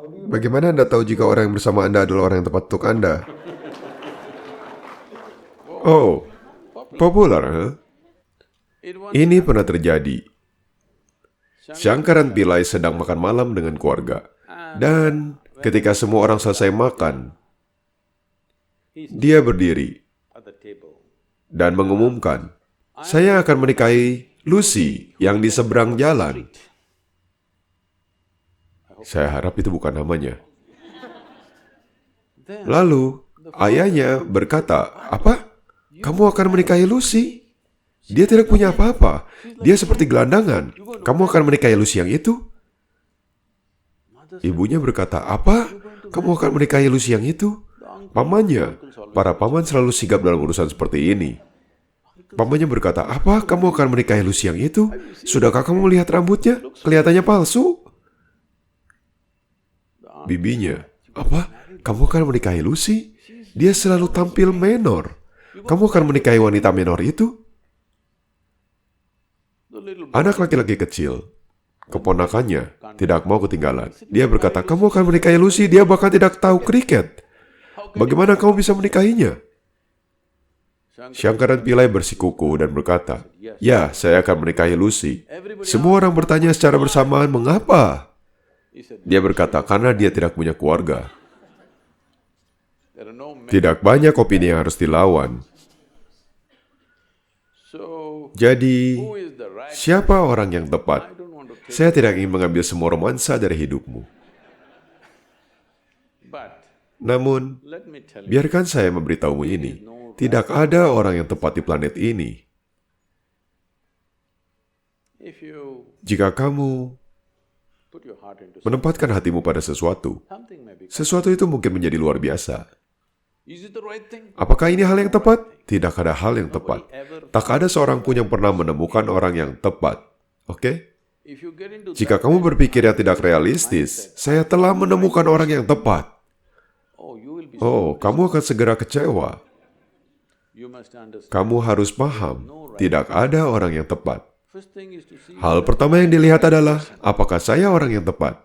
Bagaimana Anda tahu jika orang yang bersama Anda adalah orang yang tepat untuk Anda? Oh, populer, huh? Ini pernah terjadi. Shankaran Pillai sedang makan malam dengan keluarga. Dan ketika semua orang selesai makan, dia berdiri dan mengumumkan, "Saya akan menikahi Lucy yang di seberang jalan." Saya harap itu bukan namanya. Lalu, ayahnya berkata, "Apa? Kamu akan menikahi Lucy? Dia tidak punya apa-apa. Dia seperti gelandangan. Kamu akan menikahi Lucy yang itu?" Ibunya berkata, "Apa? Kamu akan menikahi Lucy yang itu?" Pamannya, para paman selalu sigap dalam urusan seperti ini. Pamannya berkata, "Apa? Kamu akan menikahi Lucy yang itu? Sudahkah kamu melihat rambutnya? Kelihatannya palsu." Bibinya, "Apa? Kamu akan menikahi Lucy? Dia selalu tampil menor. Kamu akan menikahi wanita menor itu?" Anak laki-laki kecil, keponakannya, tidak mau ketinggalan. Dia berkata, "Kamu akan menikahi Lucy, dia bahkan tidak tahu kriket. Bagaimana kamu bisa menikahinya?" Shankaran Pillai bersikuku dan berkata, "Ya, saya akan menikahi Lucy." Semua orang bertanya secara bersamaan, "Mengapa?" Dia berkata, "Karena dia tidak punya keluarga." Tidak banyak opini yang harus dilawan. Jadi, siapa orang yang tepat? Saya tidak ingin mengambil semua romansa dari hidupmu. Namun, biarkan saya memberitahumu ini. Tidak ada orang yang tepat di planet ini. Jika kamu menempatkan hatimu pada sesuatu, sesuatu itu mungkin menjadi luar biasa. Apakah ini hal yang tepat? Tidak ada hal yang tepat. Tak ada seorang pun yang pernah menemukan orang yang tepat. Oke? Jika kamu berpikir yang tidak realistis, saya telah menemukan orang yang tepat. Oh, kamu akan segera kecewa. Kamu harus paham, tidak ada orang yang tepat. Hal pertama yang dilihat adalah, apakah saya orang yang tepat?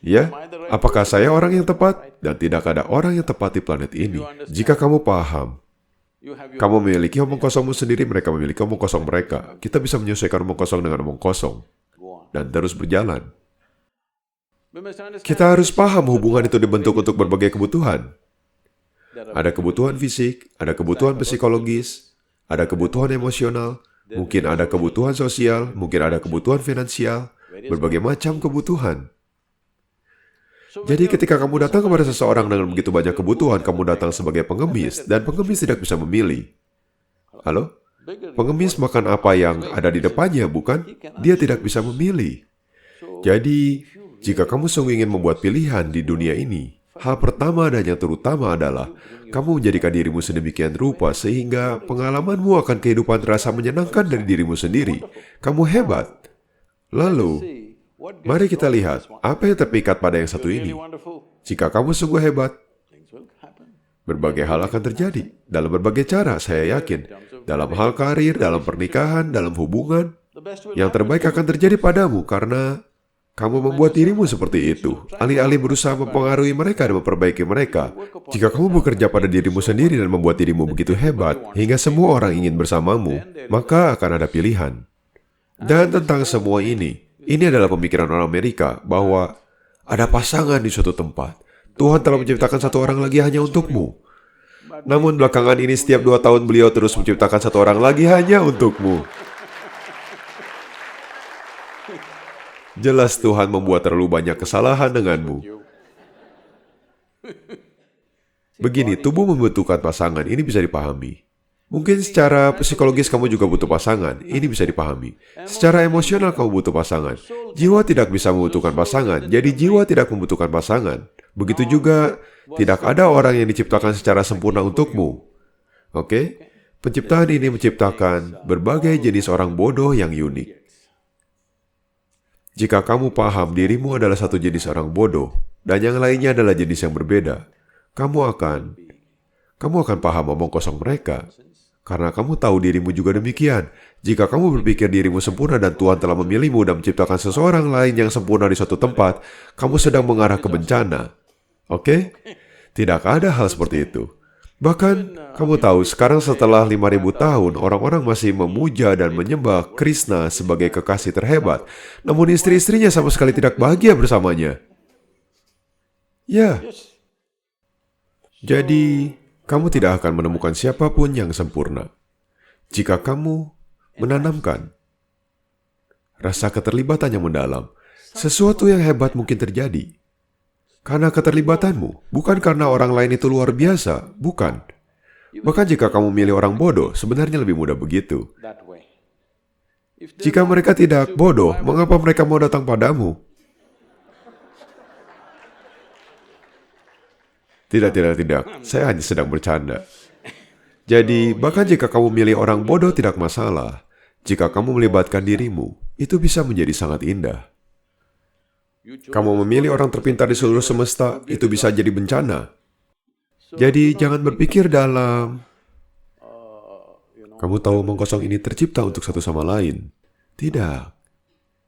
Ya, apakah saya orang yang tepat? Dan tidak ada orang yang tepat di planet ini. Jika kamu paham, kamu memiliki omong kosongmu sendiri, mereka memiliki omong kosong mereka. Kita bisa menyesuaikan omong kosong dengan omong kosong. Dan terus berjalan. Kita harus paham hubungan itu dibentuk untuk berbagai kebutuhan. Ada kebutuhan fisik, ada kebutuhan psikologis, ada kebutuhan emosional, mungkin ada kebutuhan sosial, mungkin ada kebutuhan finansial, berbagai macam kebutuhan. Jadi ketika kamu datang kepada seseorang dengan begitu banyak kebutuhan, kamu datang sebagai pengemis, dan pengemis tidak bisa memilih. Halo? Pengemis makan apa yang ada di depannya, bukan? Dia tidak bisa memilih. Jadi, jika kamu sungguh ingin membuat pilihan di dunia ini, hal pertama dan yang terutama adalah kamu menjadikan dirimu sedemikian rupa sehingga pengalamanmu akan kehidupan terasa menyenangkan dari dirimu sendiri. Kamu hebat. Lalu, mari kita lihat apa yang terpikat pada yang satu ini. Jika kamu sungguh hebat, berbagai hal akan terjadi. Dalam berbagai cara, saya yakin. Dalam hal karir, dalam pernikahan, dalam hubungan. Yang terbaik akan terjadi padamu karena kamu membuat dirimu seperti itu. Alih-alih berusaha mempengaruhi mereka dan memperbaiki mereka. Jika kamu bekerja pada dirimu sendiri dan membuat dirimu begitu hebat, hingga semua orang ingin bersamamu, maka akan ada pilihan. Dan tentang semua ini adalah pemikiran orang Amerika bahwa ada pasangan di suatu tempat. Tuhan telah menciptakan satu orang lagi hanya untukmu. Namun belakangan ini setiap 2 tahun beliau terus menciptakan satu orang lagi hanya untukmu. Jelas Tuhan membuat terlalu banyak kesalahan denganmu. Begini, tubuh membutuhkan pasangan, ini bisa dipahami. Mungkin secara psikologis kamu juga butuh pasangan, ini bisa dipahami. Secara emosional kamu butuh pasangan. Jiwa tidak bisa membutuhkan pasangan, jadi jiwa tidak membutuhkan pasangan. Begitu juga, tidak ada orang yang diciptakan secara sempurna untukmu. Oke? Penciptaan ini menciptakan berbagai jenis orang bodoh yang unik. Jika kamu paham dirimu adalah satu jenis orang bodoh, dan yang lainnya adalah jenis yang berbeda, kamu akan paham omong kosong mereka. Karena kamu tahu dirimu juga demikian. Jika kamu berpikir dirimu sempurna dan Tuhan telah memilihmu dan menciptakan seseorang lain yang sempurna di suatu tempat, kamu sedang mengarah ke bencana. Oke? Tidak ada hal seperti itu. Bahkan, kamu tahu sekarang setelah 5.000 tahun, orang-orang masih memuja dan menyembah Krishna sebagai kekasih terhebat. Namun istri-istrinya sama sekali tidak bahagia bersamanya. Ya. Jadi, kamu tidak akan menemukan siapapun yang sempurna. Jika kamu menanamkan rasa keterlibatan yang mendalam, sesuatu yang hebat mungkin terjadi. Karena keterlibatanmu, bukan karena orang lain itu luar biasa, bukan. Bahkan jika kamu milih orang bodoh, sebenarnya lebih mudah begitu. Jika mereka tidak bodoh, mengapa mereka mau datang padamu? Tidak. Saya hanya sedang bercanda. Jadi, bahkan jika kamu milih orang bodoh tidak masalah. Jika kamu melibatkan dirimu, itu bisa menjadi sangat indah. Kamu memilih orang terpintar di seluruh semesta, itu bisa jadi bencana. Jadi, jangan berpikir dalam, kamu tahu omong kosong ini tercipta untuk satu sama lain. Tidak.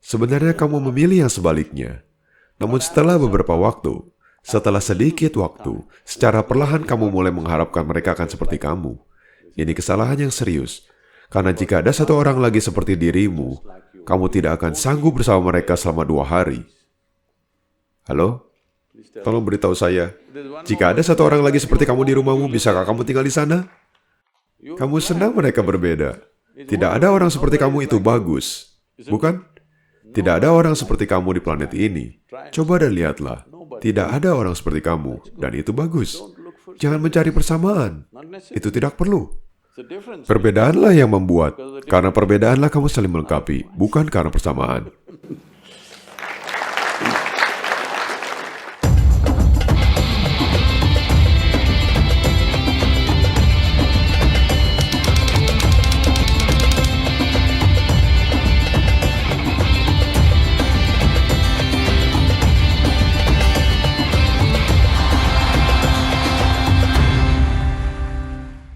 Sebenarnya kamu memilih yang sebaliknya. Namun setelah beberapa waktu, setelah sedikit waktu, secara perlahan kamu mulai mengharapkan mereka akan seperti kamu. Ini kesalahan yang serius. Karena jika ada satu orang lagi seperti dirimu, kamu tidak akan sanggup bersama mereka selama 2 hari. Halo? Tolong beritahu saya, jika ada satu orang lagi seperti kamu di rumahmu, bisakah kamu tinggal di sana? Kamu senang mereka berbeda. Tidak ada orang seperti kamu itu bagus. Bukan? Tidak ada orang seperti kamu di planet ini. Coba dan lihatlah. Tidak ada orang seperti kamu, dan itu bagus. Jangan mencari persamaan. Itu tidak perlu. Perbedaanlah yang membuat. Karena perbedaanlah kamu saling melengkapi, bukan karena persamaan.